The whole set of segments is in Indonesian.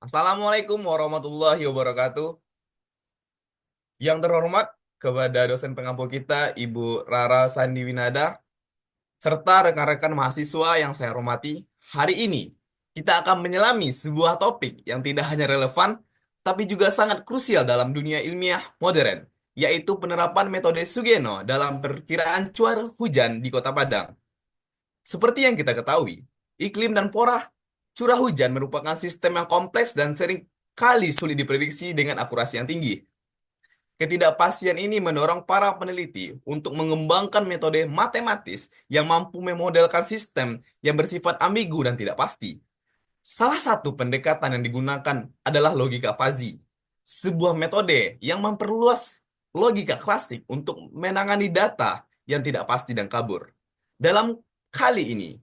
Assalamualaikum warahmatullahi wabarakatuh. Yang terhormat kepada dosen pengampu kita, Ibu Rara Sandiwinada, serta rekan-rekan mahasiswa yang saya hormati. Hari ini kita akan menyelami sebuah topik yang tidak hanya relevan, tapi juga sangat krusial dalam dunia ilmiah modern, yaitu penerapan metode Sugeno dalam perkiraan curah hujan di Kota Padang. Seperti yang kita ketahui, iklim dan pola curah hujan merupakan sistem yang kompleks dan sering kali sulit diprediksi dengan akurasi yang tinggi. Ketidakpastian ini mendorong para peneliti untuk mengembangkan metode matematis yang mampu memodelkan sistem yang bersifat ambigu dan tidak pasti. Salah satu pendekatan yang digunakan adalah logika fuzzy, sebuah metode yang memperluas logika klasik untuk menangani data yang tidak pasti dan kabur. Dalam kali ini,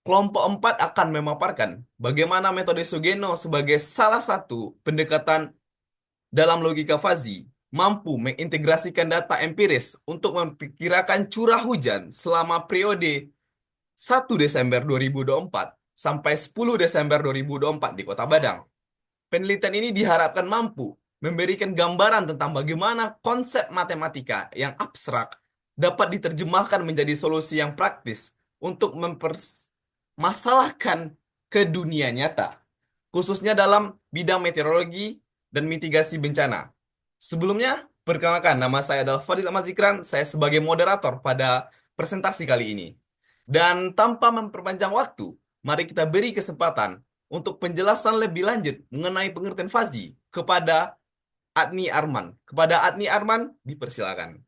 kelompok 4 akan memaparkan bagaimana metode Sugeno sebagai salah satu pendekatan dalam logika fuzzy mampu mengintegrasikan data empiris untuk memperkirakan curah hujan selama periode 1 Desember 2024 sampai 10 Desember 2024 di Kota Padang. Penelitian ini diharapkan mampu memberikan gambaran tentang bagaimana konsep matematika yang abstrak dapat diterjemahkan menjadi solusi yang praktis untuk mempermasalahkan ke dunia nyata, khususnya dalam bidang meteorologi dan mitigasi bencana. Sebelumnya, perkenalkan nama saya adalah Fadil Ahmad Zikran, saya sebagai moderator pada presentasi kali ini. Dan tanpa memperpanjang waktu, mari kita beri kesempatan untuk penjelasan lebih lanjut mengenai pengertian fazi kepada Adni Arman. Kepada Adni Arman, dipersilakan.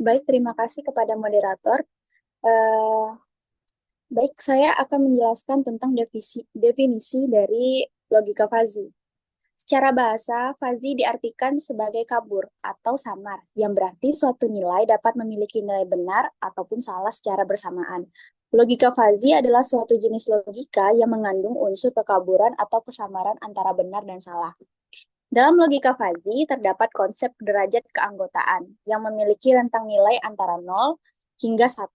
Baik, terima kasih kepada moderator. Eh, Baik, saya akan menjelaskan tentang definisi dari logika fuzzy. Secara bahasa, fuzzy diartikan sebagai kabur atau samar, yang berarti suatu nilai dapat memiliki nilai benar ataupun salah secara bersamaan. Logika fuzzy adalah suatu jenis logika yang mengandung unsur kekaburan atau kesamaran antara benar dan salah. Dalam logika fuzzy, terdapat konsep derajat keanggotaan yang memiliki rentang nilai antara 0 hingga 1.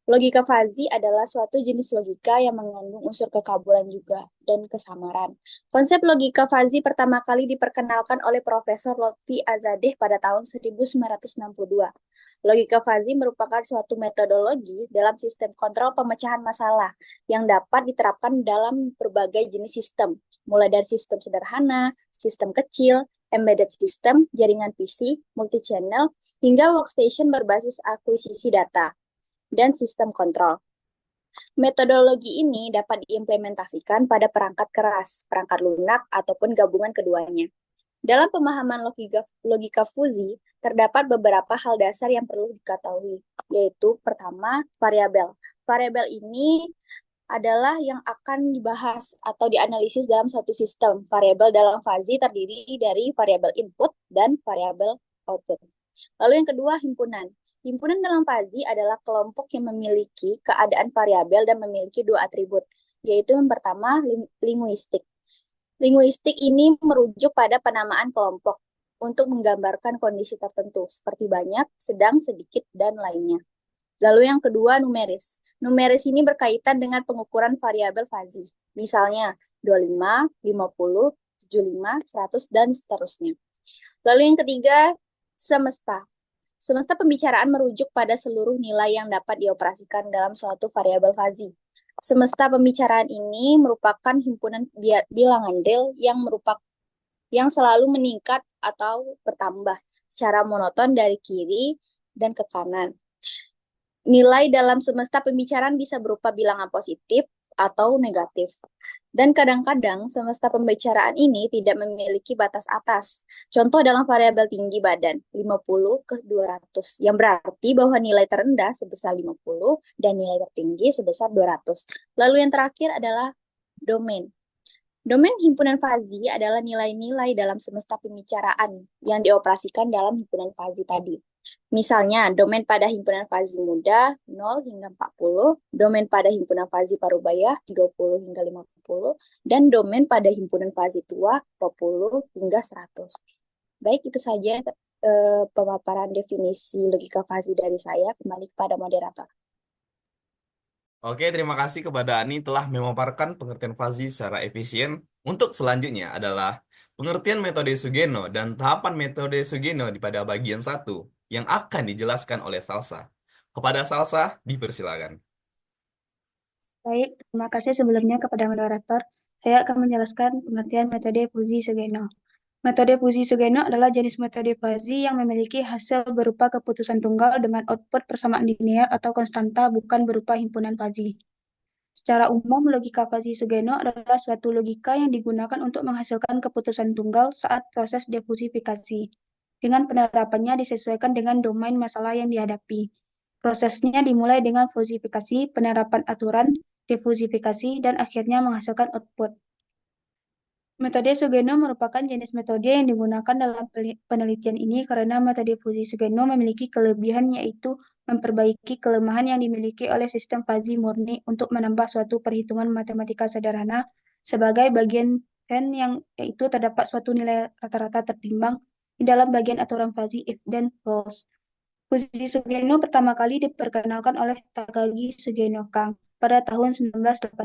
Logika fuzzy adalah suatu jenis logika yang mengandung unsur kekaburan juga dan kesamaran. Konsep logika fuzzy pertama kali diperkenalkan oleh Profesor Lotfi Azadeh pada tahun 1962. Logika fuzzy merupakan suatu metodologi dalam sistem kontrol pemecahan masalah yang dapat diterapkan dalam berbagai jenis sistem, mulai dari sistem sederhana, sistem kecil, embedded system, jaringan PC, multi-channel, hingga workstation berbasis akuisisi data, dan sistem kontrol. Metodologi ini dapat diimplementasikan pada perangkat keras, perangkat lunak, ataupun gabungan keduanya. Dalam pemahaman logika fuzzy, terdapat beberapa hal dasar yang perlu diketahui, yaitu pertama, variabel. Variabel ini adalah yang akan dibahas atau dianalisis dalam suatu sistem. Variabel dalam fuzzy terdiri dari variabel input dan variabel output. Lalu yang kedua, himpunan. Himpunan dalam fuzzy adalah kelompok yang memiliki keadaan variabel dan memiliki dua atribut, yaitu yang pertama, linguistik. Linguistik ini merujuk pada penamaan kelompok untuk menggambarkan kondisi tertentu, seperti banyak, sedang, sedikit, dan lainnya. Lalu yang kedua, numeris. Numeris ini berkaitan dengan pengukuran variabel fuzzy. Misalnya 25, 50, 75, 100, dan seterusnya. Lalu yang ketiga, semesta. Semesta pembicaraan merujuk pada seluruh nilai yang dapat dioperasikan dalam suatu variabel fuzzy. Semesta pembicaraan ini merupakan himpunan bilangan real yang selalu meningkat atau bertambah secara monoton dari kiri dan ke kanan. Nilai dalam semesta pembicaraan bisa berupa bilangan positif atau negatif. Dan kadang-kadang semesta pembicaraan ini tidak memiliki batas atas. Contoh dalam variabel tinggi badan, 50 ke 200, yang berarti bahwa nilai terendah sebesar 50 dan nilai tertinggi sebesar 200. Lalu yang terakhir adalah domain. Domain himpunan fuzzy adalah nilai-nilai dalam semesta pembicaraan yang dioperasikan dalam himpunan fuzzy tadi. Misalnya, domain pada himpunan fuzzy muda 0 hingga 40, domain pada himpunan fuzzy parubaya 30 hingga 50, dan domain pada himpunan fuzzy tua 20 hingga 100. Baik, itu saja pemaparan definisi logika fuzzy dari saya. Kembali kepada moderator. Oke, terima kasih kepada Ani telah memaparkan pengertian fazi secara efisien. Untuk selanjutnya adalah pengertian metode Sugeno dan tahapan metode Sugeno di pada bagian satu yang akan dijelaskan oleh Salsa. Kepada Salsa, dipersilakan. Baik, terima kasih sebelumnya kepada moderator. Saya akan menjelaskan pengertian metode Fuji Sugeno. Metode Fuji Sugeno adalah jenis metode fuzzy yang memiliki hasil berupa keputusan tunggal dengan output persamaan linear atau konstanta, bukan berupa himpunan fuzzy. Secara umum, logika fuzzy Sugeno adalah suatu logika yang digunakan untuk menghasilkan keputusan tunggal saat proses defusifikasi. Dengan penerapannya disesuaikan dengan domain masalah yang dihadapi. Prosesnya dimulai dengan fusifikasi, penerapan aturan, defusifikasi, dan akhirnya menghasilkan output. Metode Sugeno merupakan jenis metode yang digunakan dalam penelitian ini karena metode fuzzy Sugeno memiliki kelebihan yaitu memperbaiki kelemahan yang dimiliki oleh sistem fuzzy murni untuk menambah suatu perhitungan matematika sederhana sebagai bagian n yang yaitu terdapat suatu nilai rata-rata tertimbang di dalam bagian aturan fuzzy if then false. Fuzzy Sugeno pertama kali diperkenalkan oleh Takagi Sugeno Kang pada tahun 1985,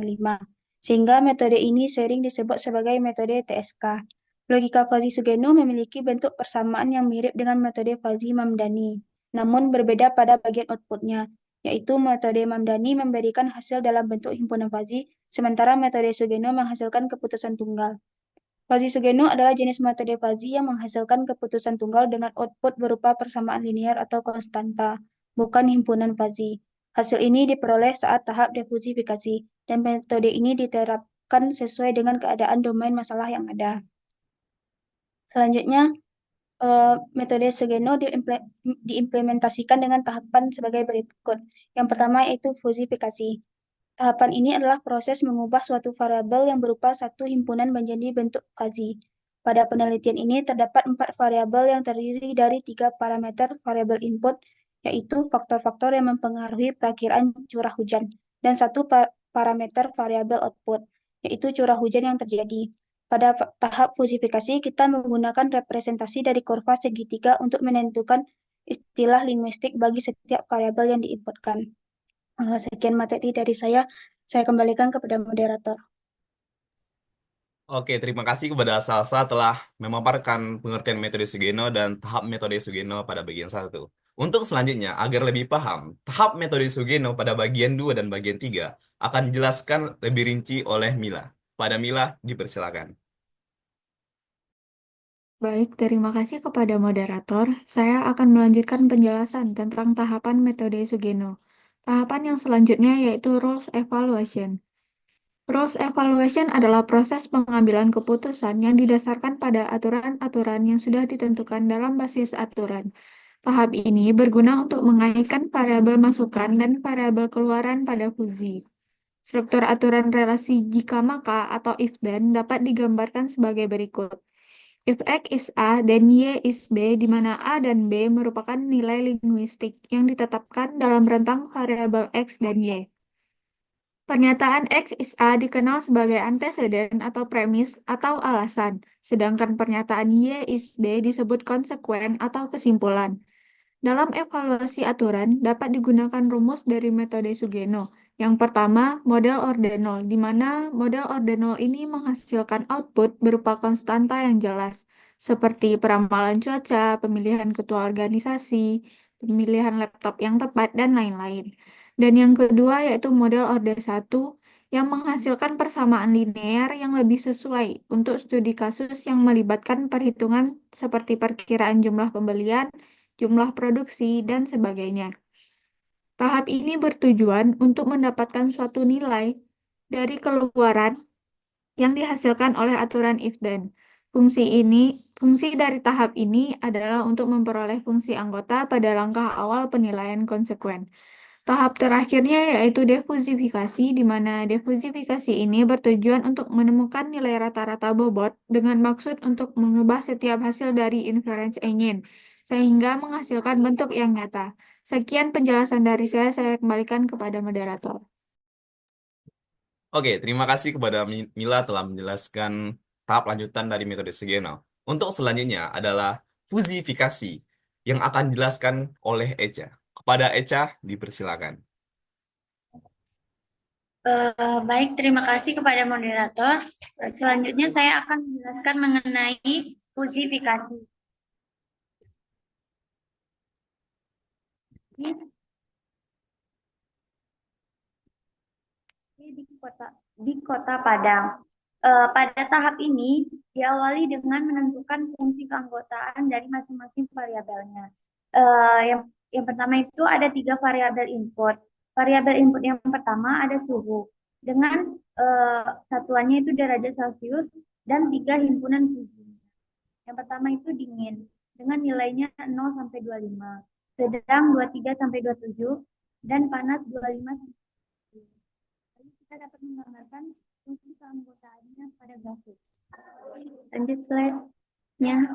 sehingga metode ini sering disebut sebagai metode TSK. Logika Fuzzy Sugeno memiliki bentuk persamaan yang mirip dengan metode Fuzzy Mamdani, namun berbeda pada bagian outputnya, yaitu metode Mamdani memberikan hasil dalam bentuk himpunan fuzzy, sementara metode Sugeno menghasilkan keputusan tunggal. Fuzzy Sugeno adalah jenis metode fuzzy yang menghasilkan keputusan tunggal dengan output berupa persamaan linear atau konstanta, bukan himpunan fuzzy. Hasil ini diperoleh saat tahap defusifikasi, dan metode ini diterapkan sesuai dengan keadaan domain masalah yang ada. Selanjutnya, metode Sugeno diimplementasikan dengan tahapan sebagai berikut. Yang pertama yaitu fusifikasi. Tahapan ini adalah proses mengubah suatu variabel yang berupa satu himpunan menjadi bentuk fuzzy. Pada penelitian ini terdapat 4 variabel yang terdiri dari 3 parameter variabel input, yaitu faktor-faktor yang mempengaruhi perakiraan curah hujan, dan satu parameter variabel output, yaitu curah hujan yang terjadi. Pada tahap fusifikasi, kita menggunakan representasi dari kurva segitiga untuk menentukan istilah linguistik bagi setiap variabel yang diinputkan. Sekian materi dari saya kembalikan kepada moderator. Oke, terima kasih kepada Salsa telah memaparkan pengertian metode Sugeno dan tahap metode Sugeno pada bagian satu. Untuk selanjutnya, agar lebih paham, tahap metode Sugeno pada bagian 2 dan bagian 3 akan dijelaskan lebih rinci oleh Mila. Pada Mila, dipersilakan. Baik, terima kasih kepada moderator. Saya akan melanjutkan penjelasan tentang tahapan metode Sugeno. Tahapan yang selanjutnya yaitu rules evaluation. Rules evaluation adalah proses pengambilan keputusan yang didasarkan pada aturan-aturan yang sudah ditentukan dalam basis aturan. Tahap ini berguna untuk mengaitkan variabel masukan dan variabel keluaran pada fuzzy. Struktur aturan relasi jika maka atau if then dapat digambarkan sebagai berikut. If X is A dan Y is B, di mana A dan B merupakan nilai linguistik yang ditetapkan dalam rentang variabel X dan Y. Pernyataan X is A dikenal sebagai anteseden atau premis atau alasan, sedangkan pernyataan Y is B disebut konsekuen atau kesimpulan. Dalam evaluasi aturan, dapat digunakan rumus dari metode Sugeno. Yang pertama, model ordenol, di mana model ordenol ini menghasilkan output berupa konstanta yang jelas, seperti peramalan cuaca, pemilihan ketua organisasi, pemilihan laptop yang tepat, dan lain-lain. Dan yang kedua yaitu model orde 1 yang menghasilkan persamaan linear yang lebih sesuai untuk studi kasus yang melibatkan perhitungan seperti perkiraan jumlah pembelian, jumlah produksi, dan sebagainya. Tahap ini bertujuan untuk mendapatkan suatu nilai dari keluaran yang dihasilkan oleh aturan if-then. Fungsi dari tahap ini adalah untuk memperoleh fungsi anggota pada langkah awal penilaian konsekuen. Tahap terakhirnya yaitu defusifikasi, di mana defusifikasi ini bertujuan untuk menemukan nilai rata-rata bobot dengan maksud untuk mengubah setiap hasil dari inference engine, sehingga menghasilkan bentuk yang nyata. Sekian penjelasan dari saya kembalikan kepada moderator. Oke, terima kasih kepada Mila telah menjelaskan tahap lanjutan dari metode Sugeno. Untuk selanjutnya adalah fusifikasi yang akan dijelaskan oleh Echa. Kepada Echa, dipersilakan. Baik, terima kasih kepada moderator. Selanjutnya saya akan menjelaskan mengenai fusifikasi. Di kota Padang. Pada tahap ini diawali dengan menentukan fungsi keanggotaan dari masing-masing variabelnya. Yang pertama itu ada 3 variabel input. Variabel input yang pertama ada suhu dengan satuannya itu derajat Celcius dan 3 himpunan suhu. Yang pertama itu dingin dengan nilainya 0 sampai 25, sedang 23 sampai 27 dan panas 25 sampai 30. Lalu kita dapat menggambarkan fungsi keanggotaannya pada grafik. Lanjut slide-nya.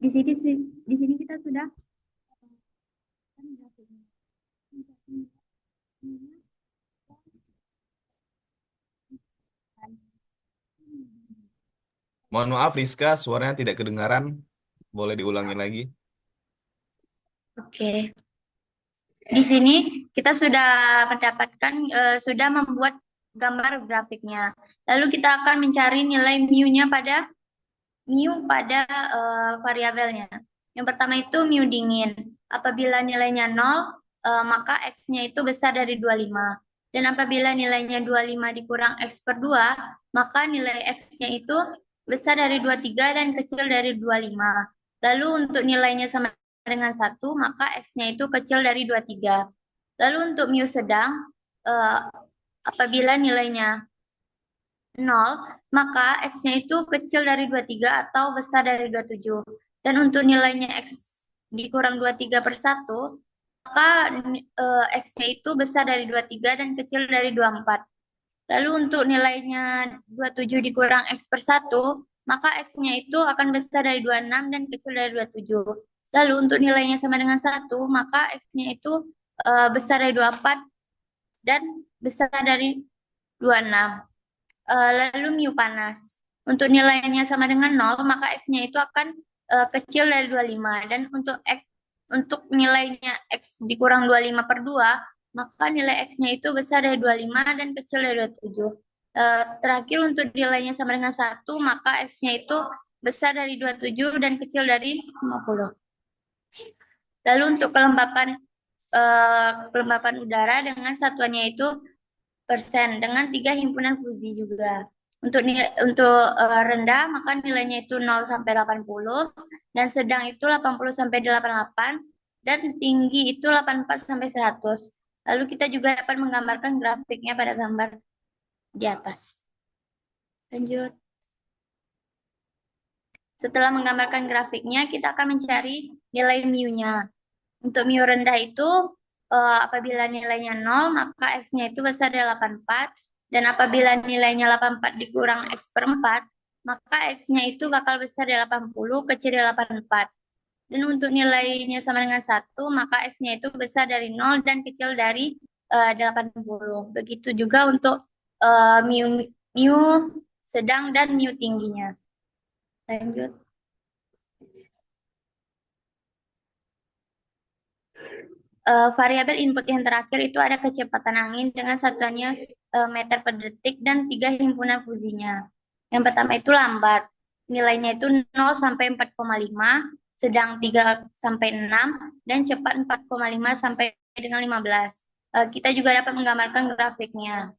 Di sini kita sudah grafiknya. Mohon maaf Rizka, suaranya tidak kedengaran. Boleh diulangi lagi? Oke. Di sini kita sudah mendapatkan, sudah membuat gambar grafiknya. Lalu kita akan mencari nilai mu pada variabelnya. Yang pertama itu mu dingin. Apabila nilainya 0, maka X-nya itu besar dari 25. Dan apabila nilainya 25 dikurang X per 2, maka nilai X-nya itu besar dari 23 dan kecil dari 25. Lalu untuk nilainya sama dengan 1, maka X-nya itu kecil dari 23. Lalu untuk mu sedang, apabila nilainya 0, maka X-nya itu kecil dari 23 atau besar dari 27. Dan untuk nilainya X dikurang 23 per 1, maka X-nya itu besar dari 23 dan kecil dari 24. Lalu untuk nilainya 27 dikurang X per 1, maka X-nya itu akan besar dari 26 dan kecil dari 27. Lalu untuk nilainya sama dengan 1, maka X-nya itu besar dari 24 dan besar dari 26. Lalu mu panas. Untuk nilainya sama dengan 0, maka X-nya itu akan kecil dari 25. Dan untuk nilainya X dikurang 25 per 2, maka nilai X-nya itu besar dari 25 dan kecil dari 27. Terakhir untuk nilainya sama dengan 1, maka X-nya itu besar dari 27 dan kecil dari 50. Lalu untuk kelembapan udara dengan satuannya itu persen dengan 3 himpunan fusi juga. Untuk rendah maka nilainya itu 0 sampai 80 dan sedang itu 80 sampai 88 dan tinggi itu 84 sampai 100. Lalu kita juga dapat menggambarkan grafiknya pada gambar di atas. Lanjut. Setelah menggambarkan grafiknya, kita akan mencari nilai mu-nya. Untuk mu rendah itu apabila nilainya 0, maka X-nya itu besar dari 84. Dan apabila nilainya 84 dikurang X per 4, maka X-nya itu bakal besar dari 80, kecil dari 84. Dan untuk nilainya sama dengan 1, maka X-nya itu besar dari 0 dan kecil dari 80. Begitu juga untuk mu sedang dan mu tingginya. Lanjut. Variabel input yang terakhir itu ada kecepatan angin dengan satuannya meter per detik dan 3 himpunan fusinya. Yang pertama itu lambat, nilainya itu 0 sampai 4,5, sedang 3 sampai 6, dan cepat 4,5 sampai dengan 15. Kita juga dapat menggambarkan grafiknya.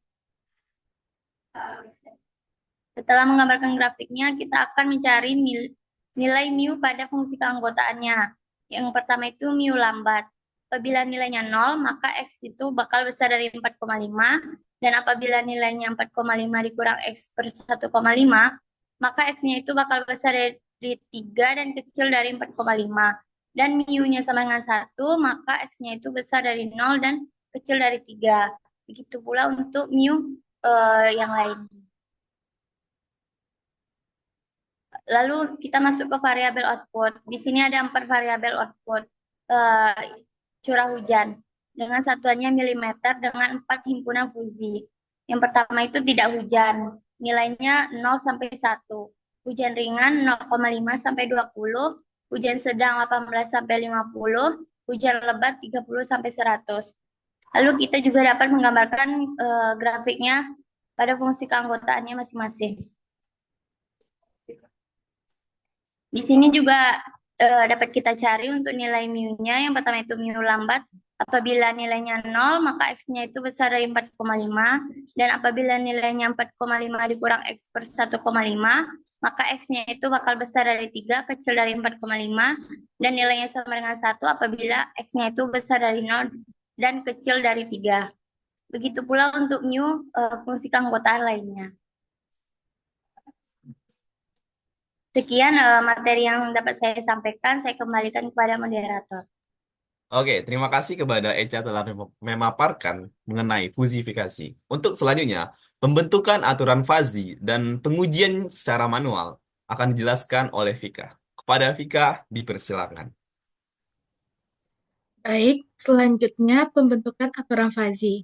Setelah menggambarkan grafiknya, kita akan mencari nilai mu pada fungsi keanggotaannya. Yang pertama itu mu lambat. Apabila nilainya 0, maka X itu bakal besar dari 4,5. Dan apabila nilainya 4,5 dikurang X per 1,5, maka X-nya itu bakal besar dari 3 dan kecil dari 4,5. Dan mu-nya sama dengan 1, maka X-nya itu besar dari 0 dan kecil dari 3. Begitu pula untuk mu yang lain. Lalu kita masuk ke variabel output. Di sini ada 4 variabel output. Curah hujan dengan satuannya milimeter dengan 4 himpunan fusi. Yang pertama itu tidak hujan, nilainya 0 sampai 1. Hujan ringan 0,5 sampai 20, hujan sedang 18 sampai 50, hujan lebat 30 sampai 100. Lalu kita juga dapat menggambarkan grafiknya pada fungsi keanggotaannya masing-masing. Di sini juga dapat kita cari untuk nilai mu-nya. Yang pertama itu mu lambat. Apabila nilainya 0, maka X-nya itu besar dari 4,5. Dan apabila nilainya 4,5 dikurang X per 1,5, maka X-nya itu bakal besar dari 3, kecil dari 4,5. Dan nilainya sama dengan 1 apabila X-nya itu besar dari 0 dan kecil dari 3. Begitu pula untuk mu fungsi keanggotaan lainnya. Sekian materi yang dapat saya sampaikan. Saya kembalikan kepada moderator. Oke, terima kasih kepada Eca telah memaparkan mengenai fusifikasi. Untuk selanjutnya, pembentukan aturan fazi dan pengujian secara manual akan dijelaskan oleh Vika. Kepada Vika, dipersilakan. Baik, selanjutnya pembentukan aturan fazi.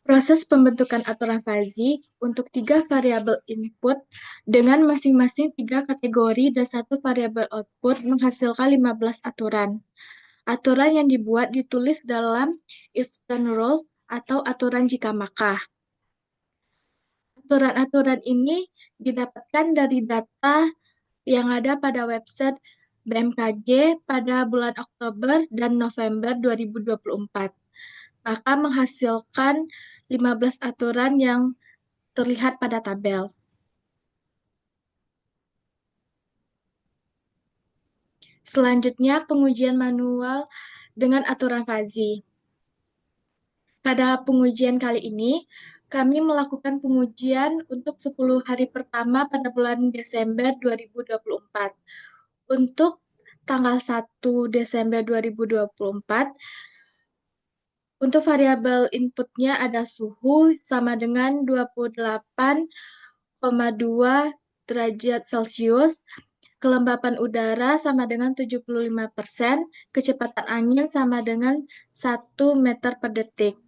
Proses pembentukan aturan fazi untuk 3 variabel input dengan masing-masing 3 kategori dan 1 variabel output menghasilkan 15 aturan. Aturan yang dibuat ditulis dalam if-then rules atau aturan jika maka. Aturan-aturan ini didapatkan dari data yang ada pada website BMKG pada bulan Oktober dan November 2024. Maka menghasilkan 15 aturan yang terlihat pada tabel. Selanjutnya, pengujian manual dengan aturan fazi. Pada pengujian kali ini, kami melakukan pengujian untuk 10 hari pertama pada bulan Desember 2024. Untuk tanggal 1 Desember 2024, untuk variabel inputnya ada suhu sama dengan 28,2 derajat Celcius, kelembapan udara sama dengan 75%, kecepatan angin sama dengan 1 meter per detik.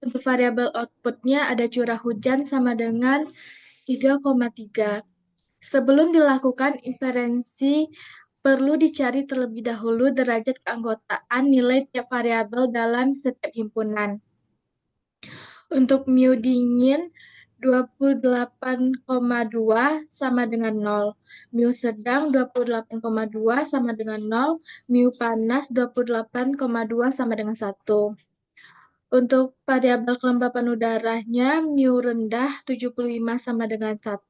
Untuk variabel outputnya ada curah hujan sama dengan 3,3. Sebelum dilakukan inferensi, perlu dicari terlebih dahulu derajat keanggotaan nilai tiap variabel dalam setiap himpunan. Untuk mu dingin 28,2 sama dengan 0. Mu sedang 28,2 sama dengan 0. Mu panas 28,2 sama dengan 1. Untuk variabel kelembapan udaranya, mu rendah 75 sama dengan 1,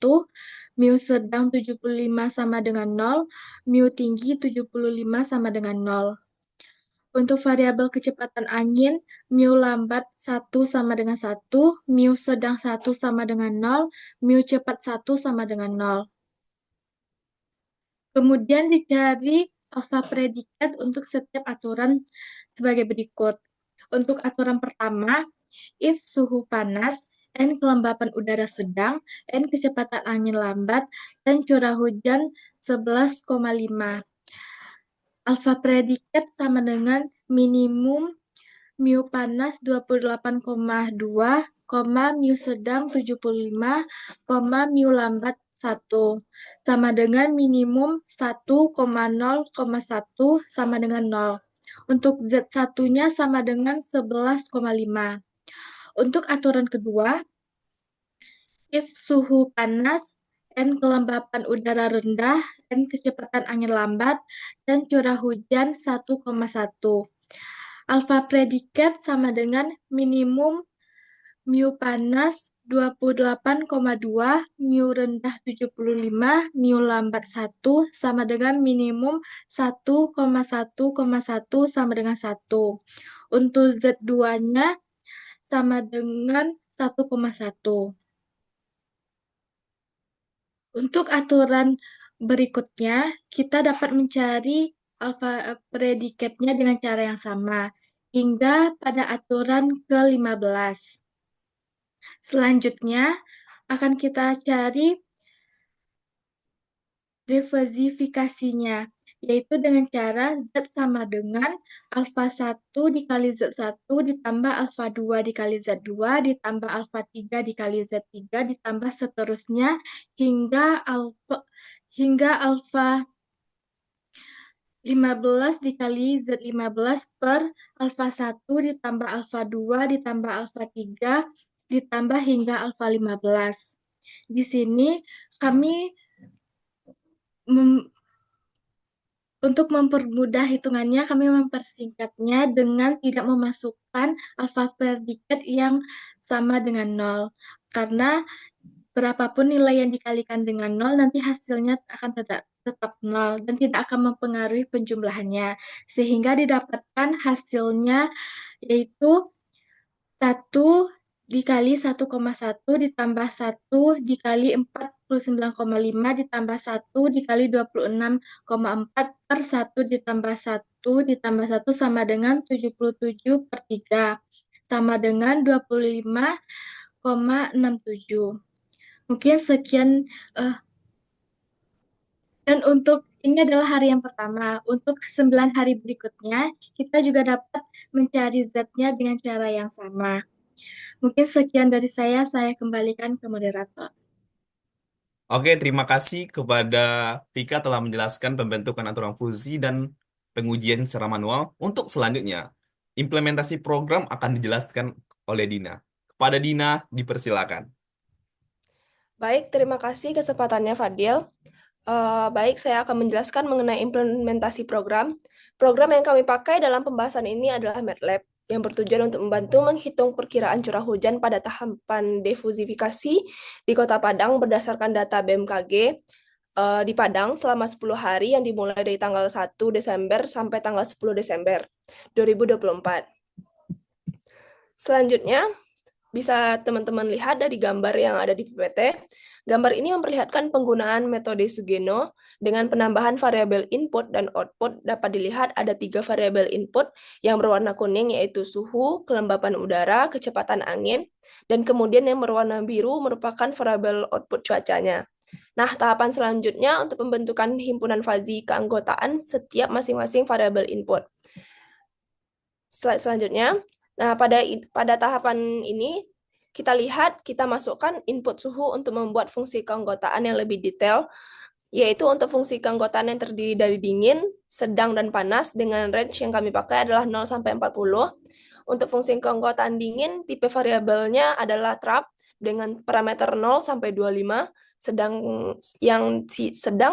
mu sedang 75 sama dengan 0, mu tinggi 75 sama dengan 0. Untuk variabel kecepatan angin, mu lambat 1 sama dengan 1, mu sedang 1 sama dengan 0, mu cepat 1 sama dengan 0. Kemudian dicari alfa predikat untuk setiap aturan sebagai berikut. Untuk aturan pertama, if suhu panas, N kelembapan udara sedang, N kecepatan angin lambat, dan curah hujan 11,5. Alfa predikat sama dengan minimum mu panas 28,2, mu sedang 75, mu lambat 1, sama dengan minimum 1,0,1 sama dengan 0. Untuk Z1-nya sama dengan 11,5. Untuk aturan kedua, if suhu panas, N kelembapan udara rendah, N kecepatan angin lambat, dan curah hujan 1,1. Alfa predikat sama dengan minimum mu panas 28,2, mu rendah 75, mu lambat 1, sama dengan minimum 1,1,1 sama dengan 1. Untuk Z2-nya sama dengan 1,1. Untuk aturan berikutnya, kita dapat mencari alfa predikatnya dengan cara yang sama, hingga pada aturan ke-15. Selanjutnya, akan kita cari diversifikasinya, yaitu dengan cara Z sama dengan alfa 1 dikali Z1 ditambah alfa 2 dikali Z2 ditambah alfa 3 dikali Z3 ditambah seterusnya hingga 15 dikali Z15 per alfa 1 ditambah alfa 2 ditambah alfa 3 ditambah hingga alfa 15. Di sini kami untuk mempermudah hitungannya, kami mempersingkatnya dengan tidak memasukkan alfa predikat yang sama dengan 0. Karena berapapun nilai yang dikalikan dengan 0, nanti hasilnya akan tetap 0 dan tidak akan mempengaruhi penjumlahannya. Sehingga didapatkan hasilnya yaitu 1 dikali 1,1 ditambah 1 dikali 49,5 ditambah 1 dikali 26,4 per 1 ditambah 1 ditambah 1 sama dengan 77/3 sama dengan 25,67. Mungkin sekian dan untuk ini adalah hari yang pertama. Untuk 9 hari berikutnya, kita juga dapat mencari Z-nya dengan cara yang sama. Mungkin sekian dari saya kembalikan ke moderator. Oke, terima kasih kepada Vika telah menjelaskan pembentukan aturan fungsi dan pengujian secara manual. Untuk selanjutnya, implementasi program akan dijelaskan oleh Dina. Kepada Dina, dipersilakan. Baik, terima kasih kesempatannya Fadil. Baik, saya akan menjelaskan mengenai implementasi program. Program yang kami pakai dalam pembahasan ini adalah MATLAB, yang bertujuan untuk membantu menghitung perkiraan curah hujan pada tahapan defusifikasi di Kota Padang berdasarkan data BMKG di Padang selama 10 hari yang dimulai dari tanggal 1 Desember sampai tanggal 10 Desember 2024. Selanjutnya, bisa teman-teman lihat dari gambar yang ada di PPT. Gambar ini memperlihatkan penggunaan metode Sugeno dengan penambahan variabel input dan output. Dapat dilihat ada 3 variabel input yang berwarna kuning yaitu suhu, kelembapan udara, kecepatan angin, dan kemudian yang berwarna biru merupakan variabel output cuacanya. Nah, tahapan selanjutnya untuk pembentukan himpunan fazi keanggotaan setiap masing-masing variabel input. Slide selanjutnya. Nah, pada tahapan ini, kita lihat, kita masukkan input suhu untuk membuat fungsi keanggotaan yang lebih detail, yaitu untuk fungsi keanggotaan yang terdiri dari dingin, sedang, dan panas, dengan range yang kami pakai adalah 0-40. Untuk fungsi keanggotaan dingin, tipe variabelnya adalah trap, dengan parameter 0-25, sedang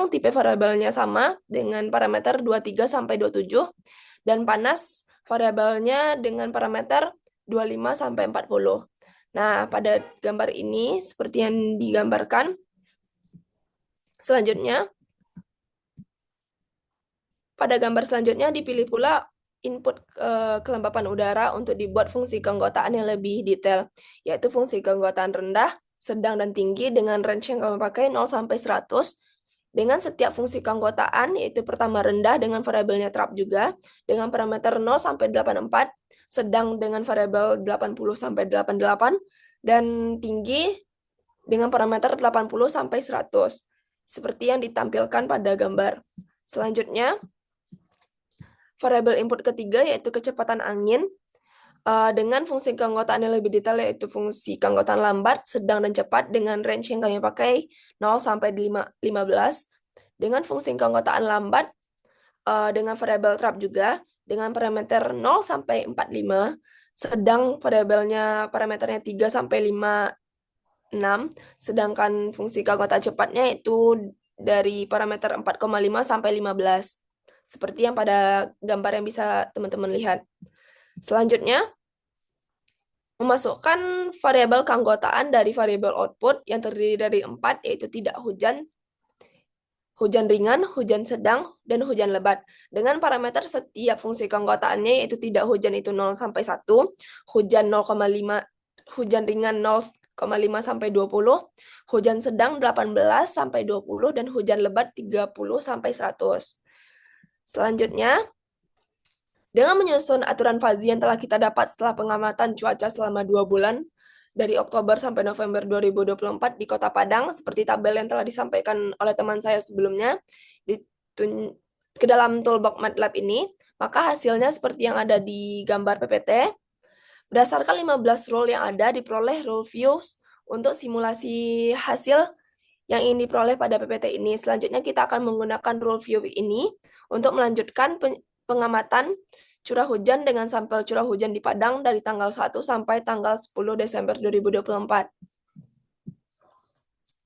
tipe variabelnya sama, dengan parameter 23-27, dan panas, variabelnya dengan parameter 25-40. Nah, pada gambar ini, seperti yang digambarkan, selanjutnya, pada gambar selanjutnya dipilih pula input kelembapan udara untuk dibuat fungsi keanggotaan yang lebih detail, yaitu fungsi keanggotaan rendah, sedang, dan tinggi dengan range yang kami pakai 0-100, dengan setiap fungsi keanggotaan, yaitu pertama rendah dengan variabelnya trap juga, dengan parameter 0-84, sedang dengan variabel 80-88, dan tinggi dengan parameter 80-100, seperti yang ditampilkan pada gambar. Selanjutnya, variabel input ketiga yaitu kecepatan angin, dengan fungsi keanggotaan yang lebih detail yaitu fungsi keanggotaan lambat, sedang, dan cepat dengan range yang kami pakai 0-15, dengan fungsi keanggotaan lambat dengan variabel trap juga dengan parameter 0-45, sedang parameternya 3-56, sedangkan fungsi keanggotaan cepatnya itu dari parameter 4,5-15, seperti yang pada gambar yang bisa teman-teman lihat. Selanjutnya, memasukkan variabel keanggotaan dari variabel output yang terdiri dari 4, yaitu tidak hujan, hujan ringan, hujan sedang, dan hujan lebat. Dengan parameter setiap fungsi keanggotaannya, yaitu tidak hujan itu 0-1, hujan 0,5, hujan ringan 0,5-20, hujan sedang 18-20, dan hujan lebat 30-100. Selanjutnya, dengan menyusun aturan fazi yang telah kita dapat setelah pengamatan cuaca selama 2 bulan, dari Oktober sampai November 2024 di Kota Padang, seperti tabel yang telah disampaikan oleh teman saya sebelumnya, ke dalam toolbox MATLAB ini, maka hasilnya seperti yang ada di gambar PPT. Berdasarkan 15 rule yang ada, diperoleh rule views untuk simulasi hasil yang ingin diperoleh pada PPT ini. Selanjutnya kita akan menggunakan rule view ini untuk melanjutkan pengamatan curah hujan dengan sampel curah hujan di Padang dari tanggal 1 sampai tanggal 10 Desember 2024.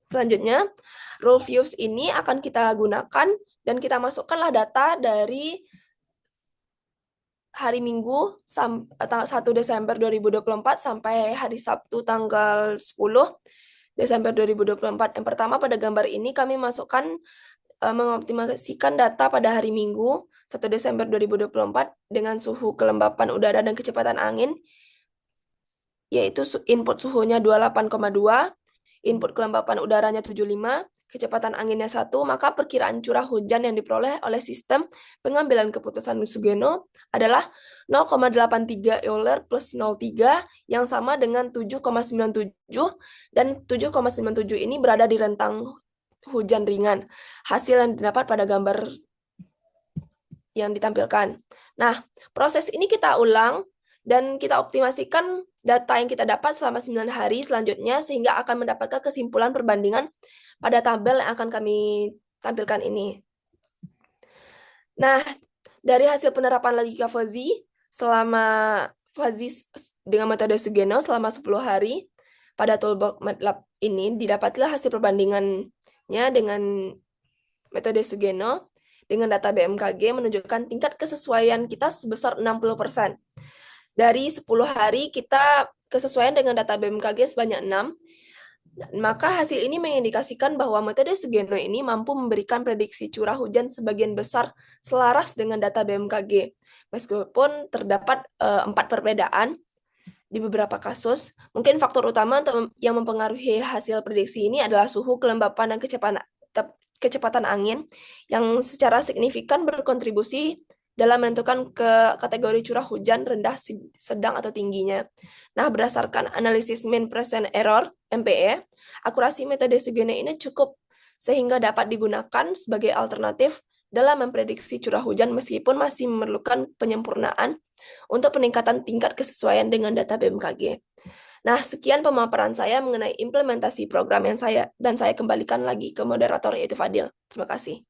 Selanjutnya, rule views ini akan kita gunakan dan kita masukkanlah data dari hari Minggu 1 Desember 2024 sampai hari Sabtu tanggal 10 Desember 2024. Yang pertama, pada gambar ini kami masukkan mengoptimasikan data pada hari Minggu 1 Desember 2024 dengan suhu kelembapan udara dan kecepatan angin, yaitu input suhunya 28,2, input kelembapan udaranya 75, kecepatan anginnya 1, maka perkiraan curah hujan yang diperoleh oleh sistem pengambilan keputusan Sugeno adalah 0,83 Euler plus 0,3 yang sama dengan 7,97, dan 7,97 ini berada di rentang hujan ringan. Hasil yang didapat pada gambar yang ditampilkan. Nah, proses ini kita ulang dan kita optimasikan data yang kita dapat selama 9 hari selanjutnya sehingga akan mendapatkan kesimpulan perbandingan pada tabel yang akan kami tampilkan ini. Nah, dari hasil penerapan logika Fuzzy dengan metode Sugeno selama 10 hari pada toolbox MATLAB ini didapatilah hasil perbandingannya dengan metode Sugeno dengan data BMKG menunjukkan tingkat kesesuaian kita sebesar 60%. Dari 10 hari kita kesesuaian dengan data BMKG sebanyak 6. Maka hasil ini mengindikasikan bahwa metode Sugeno ini mampu memberikan prediksi curah hujan sebagian besar selaras dengan data BMKG. Meskipun terdapat 4 perbedaan di beberapa kasus, mungkin faktor utama yang mempengaruhi hasil prediksi ini adalah suhu, kelembapan, dan kecepatan angin yang secara signifikan berkontribusi dalam menentukan ke kategori curah hujan rendah, sedang, atau tingginya. Nah, berdasarkan analisis mean percent error (MPE), akurasi metode Sugeno ini cukup sehingga dapat digunakan sebagai alternatif dalam memprediksi curah hujan meskipun masih memerlukan penyempurnaan untuk peningkatan tingkat kesesuaian dengan data BMKG. Nah, sekian pemaparan saya mengenai implementasi program yang saya kembalikan lagi ke moderator yaitu Fadil. Terima kasih.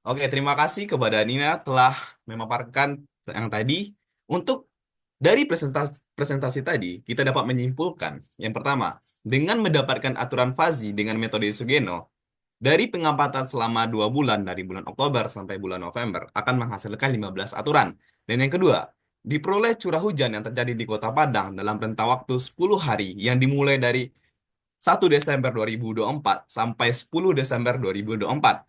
Oke, terima kasih kepada Nina telah memaparkan yang tadi. Untuk dari presentasi tadi, kita dapat menyimpulkan, yang pertama, dengan mendapatkan aturan fuzzy dengan metode Sugeno, dari pengamatan selama 2 bulan, dari bulan Oktober sampai bulan November, akan menghasilkan 15 aturan. Dan yang kedua, diperoleh curah hujan yang terjadi di Kota Padang dalam rentang waktu 10 hari yang dimulai dari 1 Desember 2024 sampai 10 Desember 2024.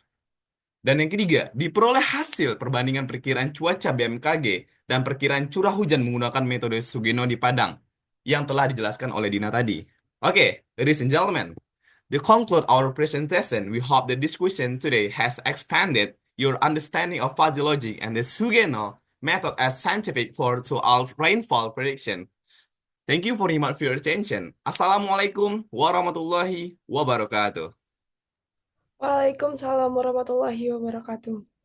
Dan yang ketiga, diperoleh hasil perbandingan perkiraan cuaca BMKG dan perkiraan curah hujan menggunakan metode Sugeno di Padang yang telah dijelaskan oleh Dina tadi. Oke, ladies and gentlemen, to conclude our presentation, we hope the discussion today has expanded your understanding of fuzzy logic and the Sugeno method as scientific for to our rainfall prediction. Thank you very much for your attention. Assalamualaikum warahmatullahi wabarakatuh. Waalaikumsalam warahmatullahi wabarakatuh.